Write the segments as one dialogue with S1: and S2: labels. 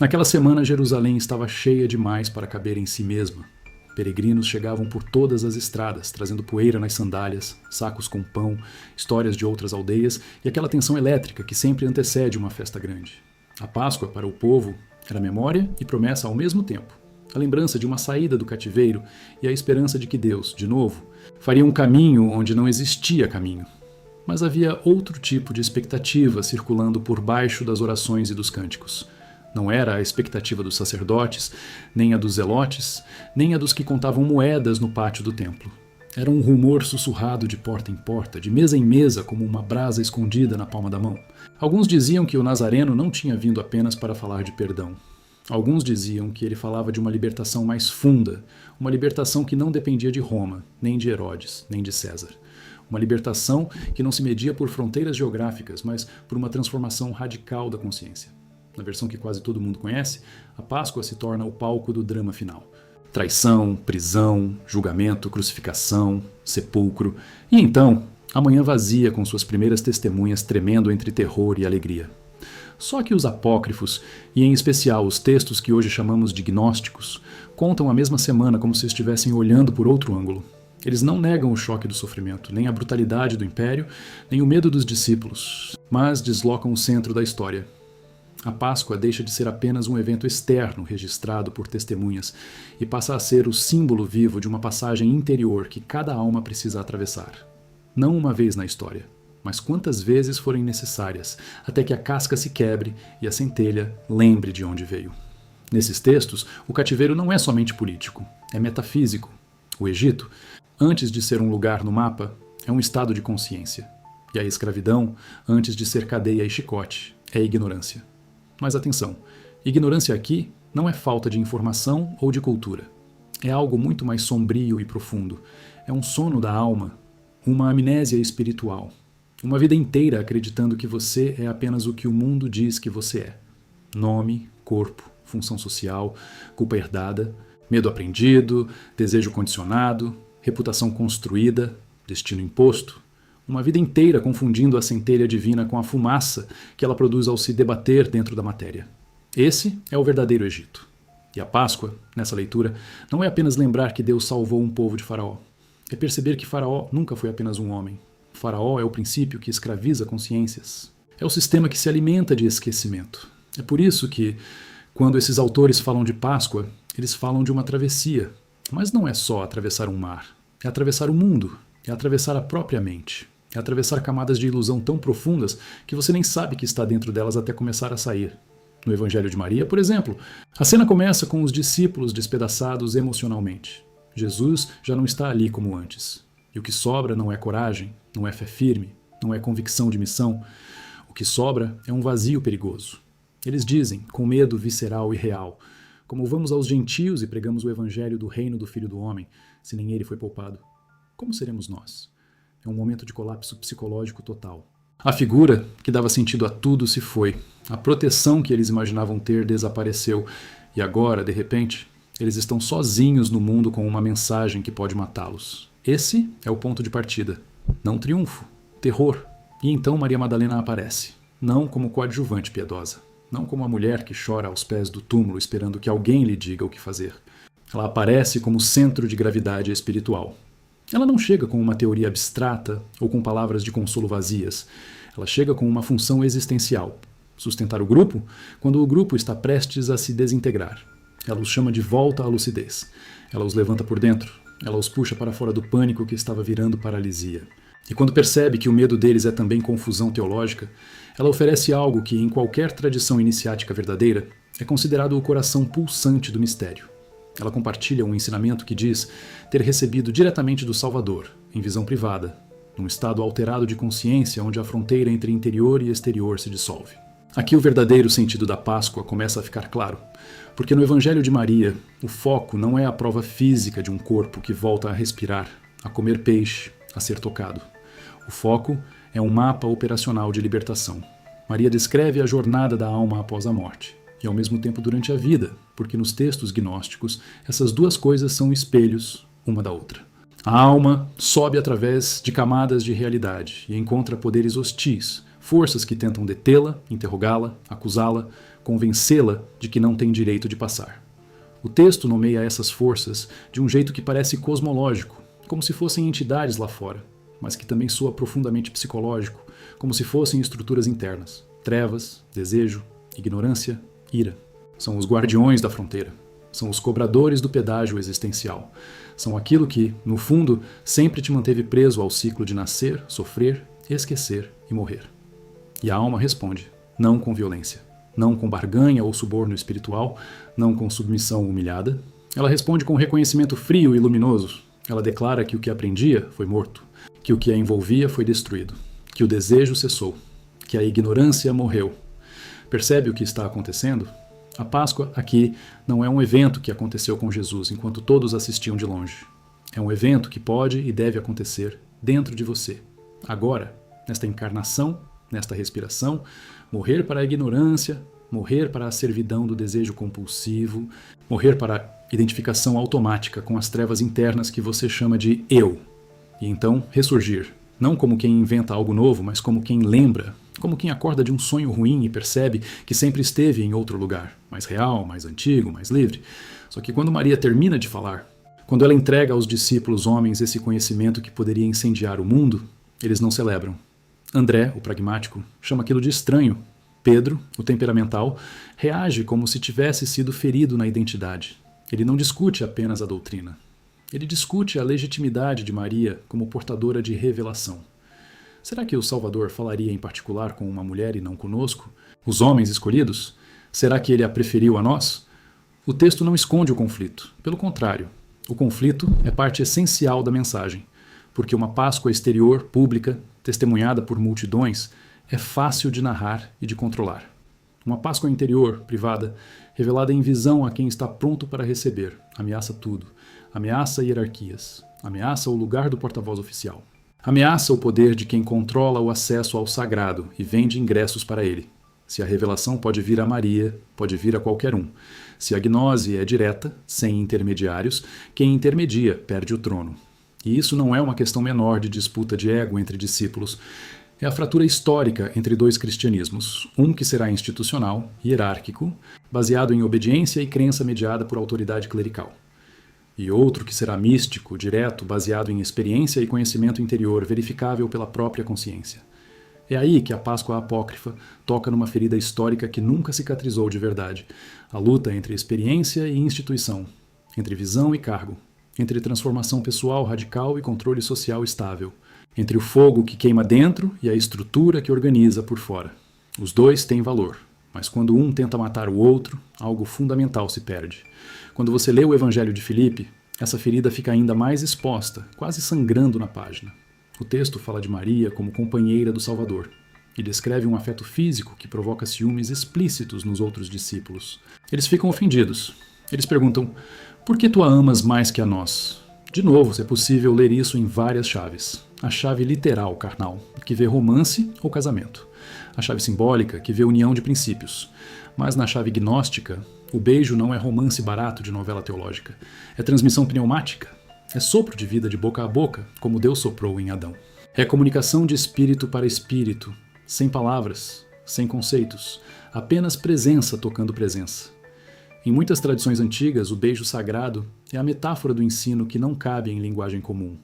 S1: Naquela semana, Jerusalém estava cheia demais para caber em si mesma. Peregrinos chegavam por todas as estradas, trazendo poeira nas sandálias, sacos com pão, histórias de outras aldeias e aquela tensão elétrica que sempre antecede uma festa grande. A Páscoa, para o povo, era memória e promessa ao mesmo tempo. A lembrança de uma saída do cativeiro e a esperança de que Deus, de novo, faria um caminho onde não existia caminho. Mas havia outro tipo de expectativa circulando por baixo das orações e dos cânticos. Não era a expectativa dos sacerdotes, nem a dos zelotes, nem a dos que contavam moedas no pátio do templo. Era um rumor sussurrado de porta em porta, de mesa em mesa, como uma brasa escondida na palma da mão. Alguns diziam que o Nazareno não tinha vindo apenas para falar de perdão. Alguns diziam que ele falava de uma libertação mais funda, uma libertação que não dependia de Roma, nem de Herodes, nem de César. Uma libertação que não se media por fronteiras geográficas, mas por uma transformação radical da consciência. Na versão que quase todo mundo conhece, a Páscoa se torna o palco do drama final. Traição, prisão, julgamento, crucificação, sepulcro e então, a manhã vazia com suas primeiras testemunhas tremendo entre terror e alegria. Só que os apócrifos, e em especial os textos que hoje chamamos de gnósticos, contam a mesma semana como se estivessem olhando por outro ângulo. Eles não negam o choque do sofrimento, nem a brutalidade do império, nem o medo dos discípulos, mas deslocam o centro da história. A Páscoa deixa de ser apenas um evento externo registrado por testemunhas e passa a ser o símbolo vivo de uma passagem interior que cada alma precisa atravessar. Não uma vez na história, mas quantas vezes forem necessárias, até que a casca se quebre e a centelha lembre de onde veio. Nesses textos, o cativeiro não é somente político, é metafísico. O Egito, antes de ser um lugar no mapa, é um estado de consciência. E a escravidão, antes de ser cadeia e chicote, é ignorância. Mas atenção, ignorância aqui não é falta de informação ou de cultura. É algo muito mais sombrio e profundo. É um sono da alma, uma amnésia espiritual. Uma vida inteira acreditando que você é apenas o que o mundo diz que você é. Nome, corpo, função social, culpa herdada, medo aprendido, desejo condicionado, reputação construída, destino imposto. Uma vida inteira confundindo a centelha divina com a fumaça que ela produz ao se debater dentro da matéria. Esse é o verdadeiro Egito. E a Páscoa, nessa leitura, não é apenas lembrar que Deus salvou um povo de Faraó. É perceber que Faraó nunca foi apenas um homem. Faraó é o princípio que escraviza consciências. É o sistema que se alimenta de esquecimento. É por isso que, quando esses autores falam de Páscoa, eles falam de uma travessia. Mas não é só atravessar um mar. É atravessar o mundo. É atravessar a própria mente. É atravessar camadas de ilusão tão profundas que você nem sabe que está dentro delas até começar a sair. No Evangelho de Maria, por exemplo, a cena começa com os discípulos despedaçados emocionalmente. Jesus já não está ali como antes. E o que sobra não é coragem, não é fé firme, não é convicção de missão. O que sobra é um vazio perigoso. Eles dizem, com medo visceral e real, como vamos aos gentios e pregamos o Evangelho do reino do Filho do Homem, se nem ele foi poupado. Como seremos nós? É um momento de colapso psicológico total. A figura que dava sentido a tudo se foi. A proteção que eles imaginavam ter desapareceu. E agora, de repente, eles estão sozinhos no mundo com uma mensagem que pode matá-los. Esse é o ponto de partida. Não triunfo, terror. E então Maria Madalena aparece. Não como coadjuvante piedosa. Não como a mulher que chora aos pés do túmulo esperando que alguém lhe diga o que fazer. Ela aparece como centro de gravidade espiritual. Ela não chega com uma teoria abstrata ou com palavras de consolo vazias. Ela chega com uma função existencial. Sustentar o grupo quando o grupo está prestes a se desintegrar. Ela os chama de volta à lucidez. Ela os levanta por dentro. Ela os puxa para fora do pânico que estava virando paralisia. E quando percebe que o medo deles é também confusão teológica, ela oferece algo que, em qualquer tradição iniciática verdadeira, é considerado o coração pulsante do mistério. Ela compartilha um ensinamento que diz ter recebido diretamente do Salvador, em visão privada, num estado alterado de consciência onde a fronteira entre interior e exterior se dissolve. Aqui o verdadeiro sentido da Páscoa começa a ficar claro, porque no Evangelho de Maria, o foco não é a prova física de um corpo que volta a respirar, a comer peixe, a ser tocado. O foco é um mapa operacional de libertação. Maria descreve a jornada da alma após a morte. E ao mesmo tempo durante a vida, porque nos textos gnósticos essas duas coisas são espelhos uma da outra. A alma sobe através de camadas de realidade e encontra poderes hostis, forças que tentam detê-la, interrogá-la, acusá-la, convencê-la de que não tem direito de passar. O texto nomeia essas forças de um jeito que parece cosmológico, como se fossem entidades lá fora, mas que também soa profundamente psicológico, como se fossem estruturas internas. Trevas, desejo, ignorância, ira. São os guardiões da fronteira. São os cobradores do pedágio existencial. São aquilo que, no fundo, sempre te manteve preso ao ciclo de nascer, sofrer, esquecer e morrer. E a alma responde, não com violência, não com barganha ou suborno espiritual, não com submissão humilhada. Ela responde com reconhecimento frio e luminoso. Ela declara que o que aprendia foi morto, que o que a envolvia foi destruído, que o desejo cessou, que a ignorância morreu. Percebe o que está acontecendo? A Páscoa aqui não é um evento que aconteceu com Jesus enquanto todos assistiam de longe. É um evento que pode e deve acontecer dentro de você, agora, nesta encarnação, nesta respiração, morrer para a ignorância, morrer para a servidão do desejo compulsivo, morrer para a identificação automática com as trevas internas que você chama de eu, e então ressurgir, não como quem inventa algo novo, mas como quem lembra, como quem acorda de um sonho ruim e percebe que sempre esteve em outro lugar, mais real, mais antigo, mais livre. Só que quando Maria termina de falar, quando ela entrega aos discípulos homens esse conhecimento que poderia incendiar o mundo, eles não celebram. André, o pragmático, chama aquilo de estranho. Pedro, o temperamental, reage como se tivesse sido ferido na identidade. Ele não discute apenas a doutrina. Ele discute a legitimidade de Maria como portadora de revelação. Será que o Salvador falaria em particular com uma mulher e não conosco? Os homens escolhidos? Será que ele a preferiu a nós? O texto não esconde o conflito. Pelo contrário, o conflito é parte essencial da mensagem, porque uma Páscoa exterior, pública, testemunhada por multidões, é fácil de narrar e de controlar. Uma Páscoa interior, privada, revelada em visão a quem está pronto para receber, ameaça tudo. Ameaça hierarquias. Ameaça o lugar do porta-voz oficial. Ameaça o poder de quem controla o acesso ao sagrado e vende ingressos para ele. Se a revelação pode vir a Maria, pode vir a qualquer um. Se a gnose é direta, sem intermediários, quem intermedia perde o trono. E isso não é uma questão menor de disputa de ego entre discípulos. É a fratura histórica entre dois cristianismos, um que será institucional, hierárquico, baseado em obediência e crença mediada por autoridade clerical. E outro que será místico, direto, baseado em experiência e conhecimento interior verificável pela própria consciência. É aí que a Páscoa apócrifa toca numa ferida histórica que nunca cicatrizou de verdade, a luta entre experiência e instituição, entre visão e cargo, entre transformação pessoal radical e controle social estável, entre o fogo que queima dentro e a estrutura que organiza por fora. Os dois têm valor, mas quando um tenta matar o outro, algo fundamental se perde. Quando você lê o Evangelho de Filipe, essa ferida fica ainda mais exposta, quase sangrando na página. O texto fala de Maria como companheira do Salvador e descreve um afeto físico que provoca ciúmes explícitos nos outros discípulos. Eles ficam ofendidos. Eles perguntam, por que tu a amas mais que a nós? De novo, é possível ler isso em várias chaves. A chave literal, carnal, que vê romance ou casamento. A chave simbólica, que vê união de princípios. Mas na chave gnóstica, o beijo não é romance barato de novela teológica. É transmissão pneumática. É sopro de vida de boca a boca, como Deus soprou em Adão. É comunicação de espírito para espírito, sem palavras, sem conceitos, apenas presença tocando presença. Em muitas tradições antigas, o beijo sagrado é a metáfora do ensino que não cabe em linguagem comum.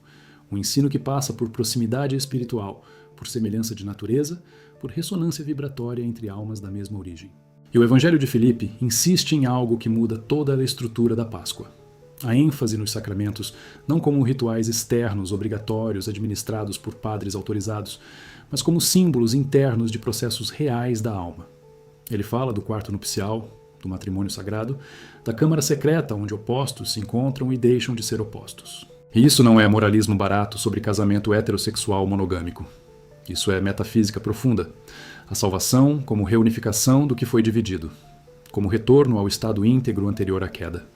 S1: Um ensino que passa por proximidade espiritual, por semelhança de natureza, por ressonância vibratória entre almas da mesma origem. E o Evangelho de Filipe insiste em algo que muda toda a estrutura da Páscoa. A ênfase nos sacramentos, não como rituais externos obrigatórios administrados por padres autorizados, mas como símbolos internos de processos reais da alma. Ele fala do quarto nupcial, do matrimônio sagrado, da câmara secreta onde opostos se encontram e deixam de ser opostos. E isso não é moralismo barato sobre casamento heterossexual monogâmico. Isso é metafísica profunda. A salvação como reunificação do que foi dividido, como retorno ao estado íntegro anterior à queda,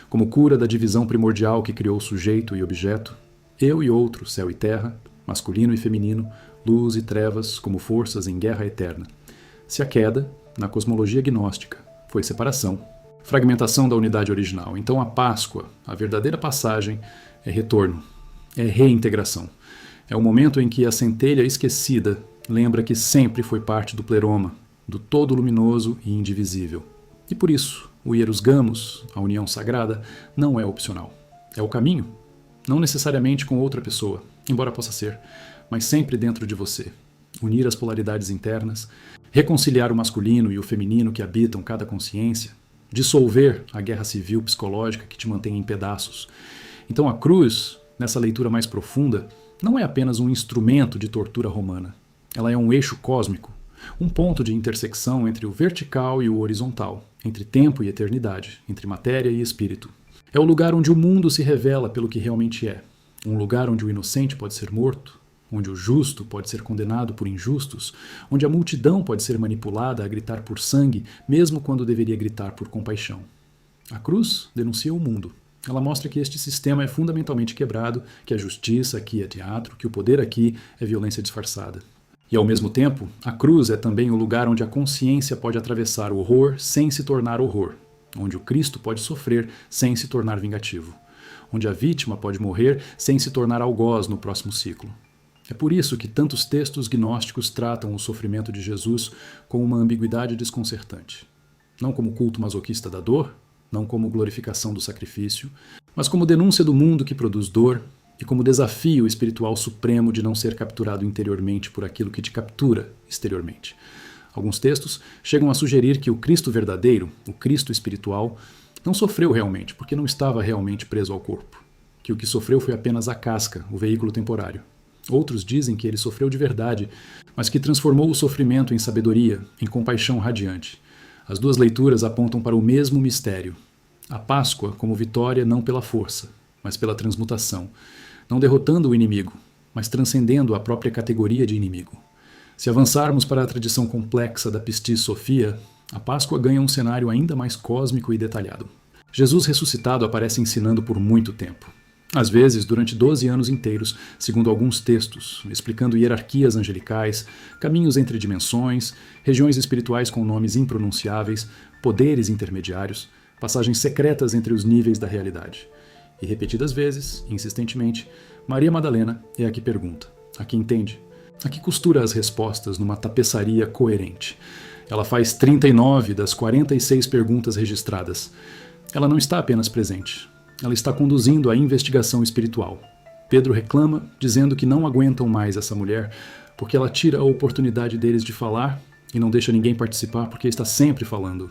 S1: como cura da divisão primordial que criou sujeito e objeto, eu e outro, céu e terra, masculino e feminino, luz e trevas como forças em guerra eterna. Se a queda, na cosmologia gnóstica, foi separação, fragmentação da unidade original, então a Páscoa, a verdadeira passagem, é retorno, é reintegração. É o momento em que a centelha esquecida lembra que sempre foi parte do pleroma, do todo luminoso e indivisível. E por isso, o Hieros Gamos, a união sagrada, não é opcional. É o caminho, não necessariamente com outra pessoa, embora possa ser, mas sempre dentro de você. Unir as polaridades internas, reconciliar o masculino e o feminino que habitam cada consciência, dissolver a guerra civil psicológica que te mantém em pedaços. Então a cruz, nessa leitura mais profunda, não é apenas um instrumento de tortura romana. Ela é um eixo cósmico, um ponto de intersecção entre o vertical e o horizontal, entre tempo e eternidade, entre matéria e espírito. É o lugar onde o mundo se revela pelo que realmente é. Um lugar onde o inocente pode ser morto, onde o justo pode ser condenado por injustos, onde a multidão pode ser manipulada a gritar por sangue, mesmo quando deveria gritar por compaixão. A cruz denuncia o mundo. Ela mostra que este sistema é fundamentalmente quebrado, que a justiça aqui é teatro, que o poder aqui é violência disfarçada. E ao mesmo tempo, a cruz é também o lugar onde a consciência pode atravessar o horror sem se tornar horror, onde o Cristo pode sofrer sem se tornar vingativo, onde a vítima pode morrer sem se tornar algoz no próximo ciclo. É por isso que tantos textos gnósticos tratam o sofrimento de Jesus com uma ambiguidade desconcertante. Não como culto masoquista da dor, não como glorificação do sacrifício, mas como denúncia do mundo que produz dor e como desafio espiritual supremo de não ser capturado interiormente por aquilo que te captura exteriormente. Alguns textos chegam a sugerir que o Cristo verdadeiro, o Cristo espiritual, não sofreu realmente, porque não estava realmente preso ao corpo. Que o que sofreu foi apenas a casca, o veículo temporário. Outros dizem que ele sofreu de verdade, mas que transformou o sofrimento em sabedoria, em compaixão radiante. As duas leituras apontam para o mesmo mistério. A Páscoa como vitória não pela força, mas pela transmutação. Não derrotando o inimigo, mas transcendendo a própria categoria de inimigo. Se avançarmos para a tradição complexa da Pistis Sophia, a Páscoa ganha um cenário ainda mais cósmico e detalhado. Jesus ressuscitado aparece ensinando por muito tempo. Às vezes, durante 12 anos inteiros, segundo alguns textos, explicando hierarquias angelicais, caminhos entre dimensões, regiões espirituais com nomes impronunciáveis, poderes intermediários, passagens secretas entre os níveis da realidade. E repetidas vezes, insistentemente, Maria Madalena é a que pergunta, a que entende, a que costura as respostas numa tapeçaria coerente. Ela faz 39 das 46 perguntas registradas. Ela não está apenas presente. Ela está conduzindo a investigação espiritual. Pedro reclama, dizendo que não aguentam mais essa mulher, porque ela tira a oportunidade deles de falar e não deixa ninguém participar porque está sempre falando.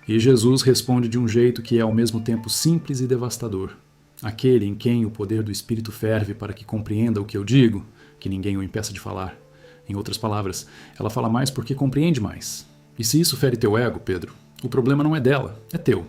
S1: E Jesus responde de um jeito que é ao mesmo tempo simples e devastador. Aquele em quem o poder do Espírito ferve para que compreenda o que eu digo, que ninguém o impeça de falar. Em outras palavras, ela fala mais porque compreende mais. E se isso fere teu ego, Pedro, o problema não é dela, é teu.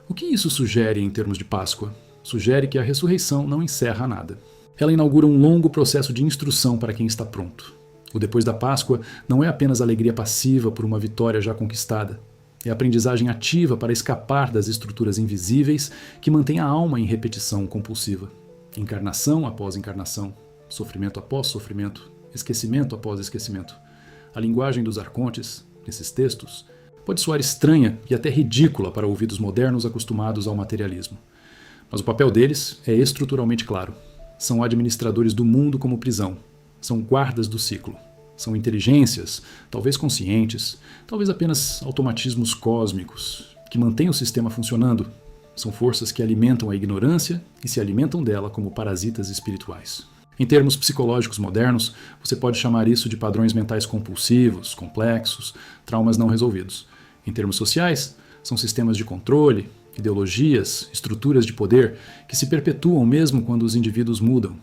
S1: O que isso sugere em termos de Páscoa? Sugere que a ressurreição não encerra nada. Ela inaugura um longo processo de instrução para quem está pronto. O depois da Páscoa não é apenas alegria passiva por uma vitória já conquistada. É aprendizagem ativa para escapar das estruturas invisíveis que mantêm a alma em repetição compulsiva. Encarnação após encarnação, sofrimento após sofrimento, esquecimento após esquecimento. A linguagem dos arcontes, nesses textos, pode soar estranha e até ridícula para ouvidos modernos acostumados ao materialismo. Mas o papel deles é estruturalmente claro. São administradores do mundo como prisão. São guardas do ciclo. São inteligências, talvez conscientes, talvez apenas automatismos cósmicos, que mantêm o sistema funcionando. São forças que alimentam a ignorância e se alimentam dela como parasitas espirituais. Em termos psicológicos modernos, você pode chamar isso de padrões mentais compulsivos, complexos, traumas não resolvidos. Em termos sociais, são sistemas de controle, ideologias, estruturas de poder que se perpetuam mesmo quando os indivíduos mudam.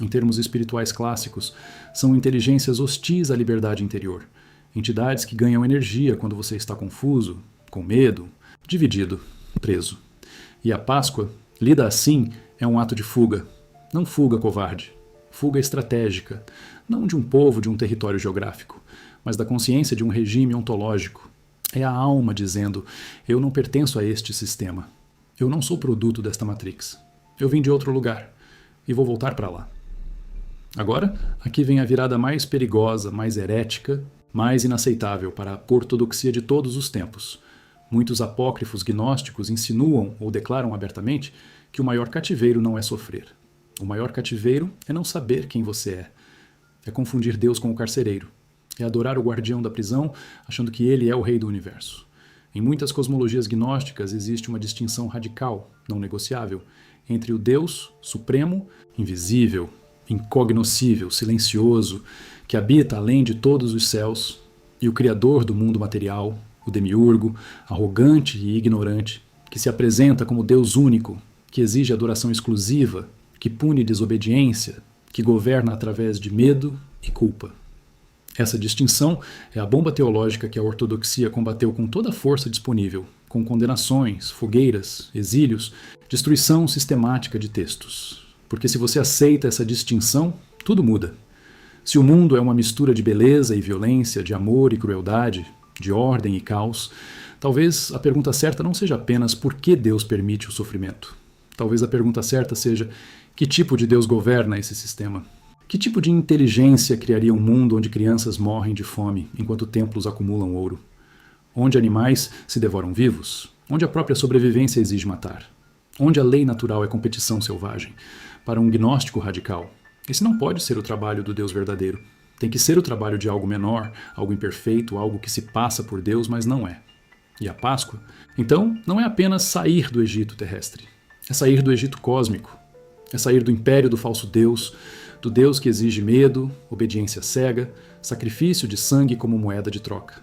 S1: Em termos espirituais clássicos, são inteligências hostis à liberdade interior, entidades que ganham energia quando você está confuso, com medo, dividido, preso. E a Páscoa, lida assim, é um ato de fuga, não fuga covarde. Fuga estratégica, não de um povo, de um território geográfico, mas da consciência de um regime ontológico. É a alma dizendo, eu não pertenço a este sistema. Eu não sou produto desta matrix. Eu vim de outro lugar e vou voltar para lá. Agora, aqui vem a virada mais perigosa, mais herética, mais inaceitável para a ortodoxia de todos os tempos. Muitos apócrifos gnósticos insinuam ou declaram abertamente que o maior cativeiro não é sofrer. O maior cativeiro é não saber quem você é. É confundir Deus com o carcereiro. É adorar o guardião da prisão, achando que ele é o rei do universo. Em muitas cosmologias gnósticas existe uma distinção radical, não negociável, entre o Deus supremo, invisível, incognoscível, silencioso, que habita além de todos os céus, e o Criador do mundo material, o demiurgo, arrogante e ignorante, que se apresenta como Deus único, que exige adoração exclusiva, que pune desobediência, que governa através de medo e culpa. Essa distinção é a bomba teológica que a ortodoxia combateu com toda a força disponível, com condenações, fogueiras, exílios, destruição sistemática de textos. Porque se você aceita essa distinção, tudo muda. Se o mundo é uma mistura de beleza e violência, de amor e crueldade, de ordem e caos, talvez a pergunta certa não seja apenas por que Deus permite o sofrimento. Talvez a pergunta certa seja: que tipo de Deus governa esse sistema? Que tipo de inteligência criaria um mundo onde crianças morrem de fome enquanto templos acumulam ouro? Onde animais se devoram vivos? Onde a própria sobrevivência exige matar? Onde a lei natural é competição selvagem? Para um gnóstico radical, esse não pode ser o trabalho do Deus verdadeiro. Tem que ser o trabalho de algo menor, algo imperfeito, algo que se passa por Deus, mas não é. E a Páscoa, então, não é apenas sair do Egito terrestre. É sair do Egito cósmico. É sair do império do falso Deus, do Deus que exige medo, obediência cega, sacrifício de sangue como moeda de troca.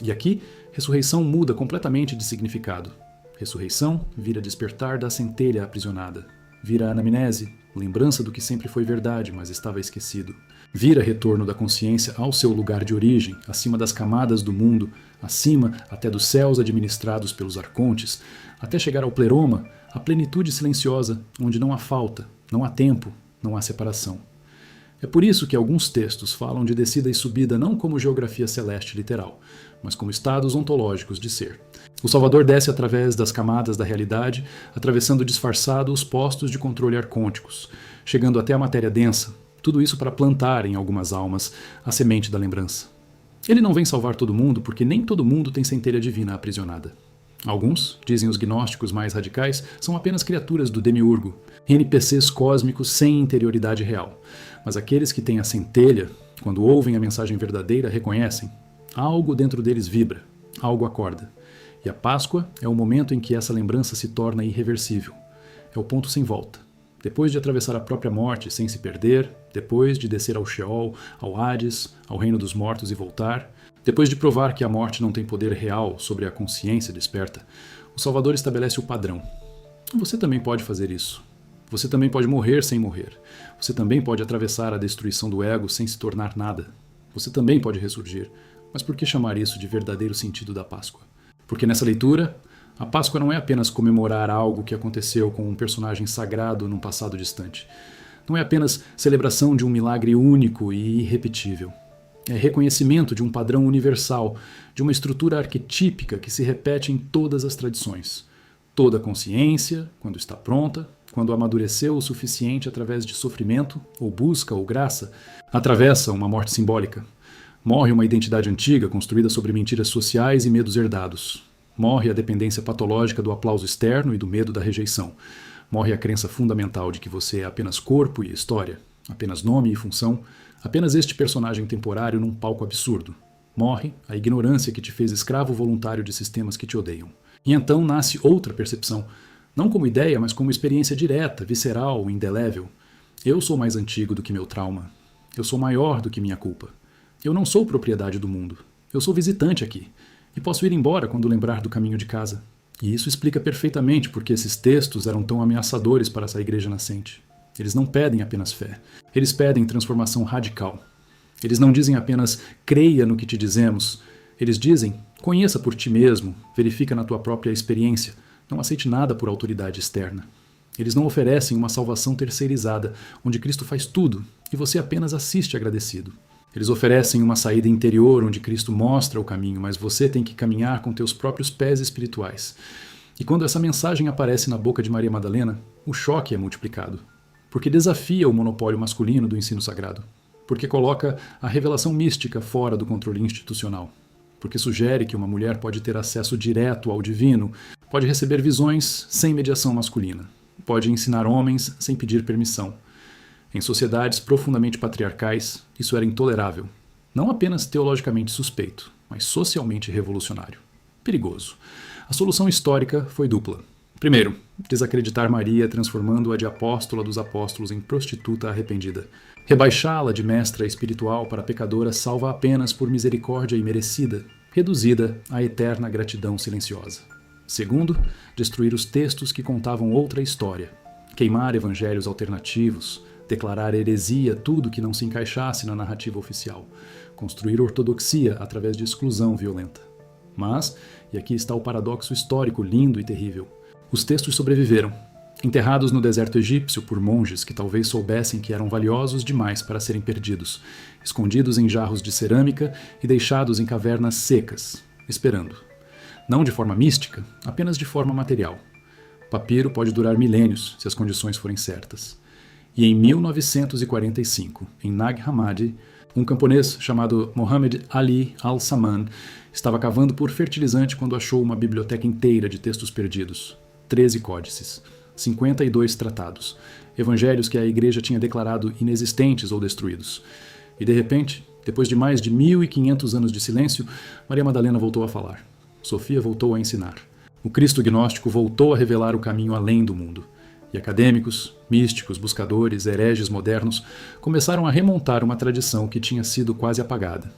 S1: E aqui, ressurreição muda completamente de significado. Ressurreição vira despertar da centelha aprisionada. Vira anamnese, lembrança do que sempre foi verdade, mas estava esquecido. Vira retorno da consciência ao seu lugar de origem, acima das camadas do mundo, acima até dos céus administrados pelos arcontes, até chegar ao pleroma, a plenitude silenciosa, onde não há falta, não há tempo, não há separação. É por isso que alguns textos falam de descida e subida não como geografia celeste literal, mas como estados ontológicos de ser. O Salvador desce através das camadas da realidade, atravessando disfarçado os postos de controle arcônticos, chegando até a matéria densa, tudo isso para plantar em algumas almas a semente da lembrança. Ele não vem salvar todo mundo porque nem todo mundo tem centelha divina aprisionada. Alguns, dizem os gnósticos mais radicais, são apenas criaturas do demiurgo, NPCs cósmicos sem interioridade real. Mas aqueles que têm a centelha, quando ouvem a mensagem verdadeira, reconhecem. Algo dentro deles vibra, algo acorda. E a Páscoa é o momento em que essa lembrança se torna irreversível. É o ponto sem volta. Depois de atravessar a própria morte sem se perder, depois de descer ao Sheol, ao Hades, ao reino dos mortos e voltar, depois de provar que a morte não tem poder real sobre a consciência desperta, o Salvador estabelece o padrão. Você também pode fazer isso. Você também pode morrer sem morrer. Você também pode atravessar a destruição do ego sem se tornar nada. Você também pode ressurgir. Mas por que chamar isso de verdadeiro sentido da Páscoa? Porque nessa leitura, a Páscoa não é apenas comemorar algo que aconteceu com um personagem sagrado num passado distante. Não é apenas celebração de um milagre único e irrepetível. É reconhecimento de um padrão universal, de uma estrutura arquetípica que se repete em todas as tradições. Toda consciência, quando está pronta, quando amadureceu o suficiente através de sofrimento, ou busca, ou graça, atravessa uma morte simbólica. Morre uma identidade antiga construída sobre mentiras sociais e medos herdados. Morre a dependência patológica do aplauso externo e do medo da rejeição. Morre a crença fundamental de que você é apenas corpo e história, apenas nome e função, apenas este personagem temporário num palco absurdo. Morre a ignorância que te fez escravo voluntário de sistemas que te odeiam. E então nasce outra percepção, não como ideia, mas como experiência direta, visceral, indelével. Eu sou mais antigo do que meu trauma. Eu sou maior do que minha culpa. Eu não sou propriedade do mundo. Eu sou visitante aqui. E posso ir embora quando lembrar do caminho de casa. E isso explica perfeitamente porque esses textos eram tão ameaçadores para essa igreja nascente. Eles não pedem apenas fé. Eles pedem transformação radical. Eles não dizem apenas creia no que te dizemos. Eles dizem conheça por ti mesmo, verifica na tua própria experiência. Não aceite nada por autoridade externa. Eles não oferecem uma salvação terceirizada, onde Cristo faz tudo e você apenas assiste agradecido. Eles oferecem uma saída interior onde Cristo mostra o caminho, mas você tem que caminhar com teus próprios pés espirituais. E quando essa mensagem aparece na boca de Maria Madalena, o choque é multiplicado. Porque desafia o monopólio masculino do ensino sagrado. Porque coloca a revelação mística fora do controle institucional. Porque sugere que uma mulher pode ter acesso direto ao divino, pode receber visões sem mediação masculina, pode ensinar homens sem pedir permissão. Em sociedades profundamente patriarcais, isso era intolerável. Não apenas teologicamente suspeito, mas socialmente revolucionário. Perigoso. A solução histórica foi dupla. Primeiro, desacreditar Maria, transformando-a de apóstola dos apóstolos em prostituta arrependida. Rebaixá-la de mestra espiritual para pecadora salva apenas por misericórdia imerecida, reduzida à eterna gratidão silenciosa. Segundo, destruir os textos que contavam outra história, queimar evangelhos alternativos, declarar heresia tudo que não se encaixasse na narrativa oficial, construir ortodoxia através de exclusão violenta. Mas, e aqui está o paradoxo histórico lindo e terrível, os textos sobreviveram, enterrados no deserto egípcio por monges que talvez soubessem que eram valiosos demais para serem perdidos, escondidos em jarros de cerâmica e deixados em cavernas secas, esperando. Não de forma mística, apenas de forma material. Papiro pode durar milênios, se as condições forem certas. E em 1945, em Nag Hammadi, um camponês chamado Mohammed Ali Al-Saman estava cavando por fertilizante quando achou uma biblioteca inteira de textos perdidos. 13 códices, 52 tratados, evangelhos que a igreja tinha declarado inexistentes ou destruídos. E de repente, depois de mais de 1500 anos de silêncio, Maria Madalena voltou a falar. Sofia voltou a ensinar. O Cristo gnóstico voltou a revelar o caminho além do mundo. E acadêmicos, místicos, buscadores, hereges modernos começaram a remontar uma tradição que tinha sido quase apagada.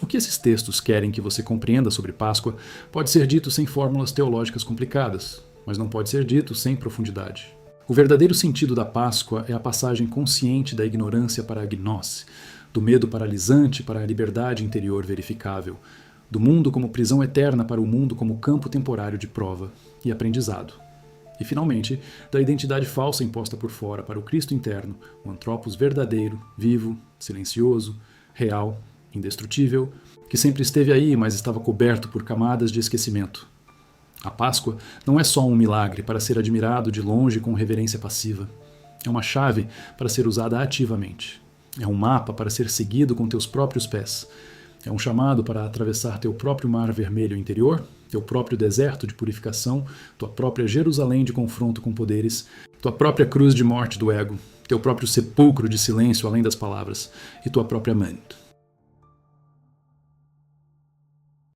S1: O que esses textos querem que você compreenda sobre Páscoa pode ser dito sem fórmulas teológicas complicadas, mas não pode ser dito sem profundidade. O verdadeiro sentido da Páscoa é a passagem consciente da ignorância para a gnose, do medo paralisante para a liberdade interior verificável, do mundo como prisão eterna para o mundo como campo temporário de prova e aprendizado. E, finalmente, da identidade falsa imposta por fora para o Cristo interno, o antropos verdadeiro, vivo, silencioso, real, indestrutível, que sempre esteve aí, mas estava coberto por camadas de esquecimento. A Páscoa não é só um milagre para ser admirado de longe com reverência passiva. É uma chave para ser usada ativamente. É um mapa para ser seguido com teus próprios pés. É um chamado para atravessar teu próprio mar vermelho interior, teu próprio deserto de purificação, tua própria Jerusalém de confronto com poderes, tua própria cruz de morte do ego, teu próprio sepulcro de silêncio além das palavras e tua própria mente.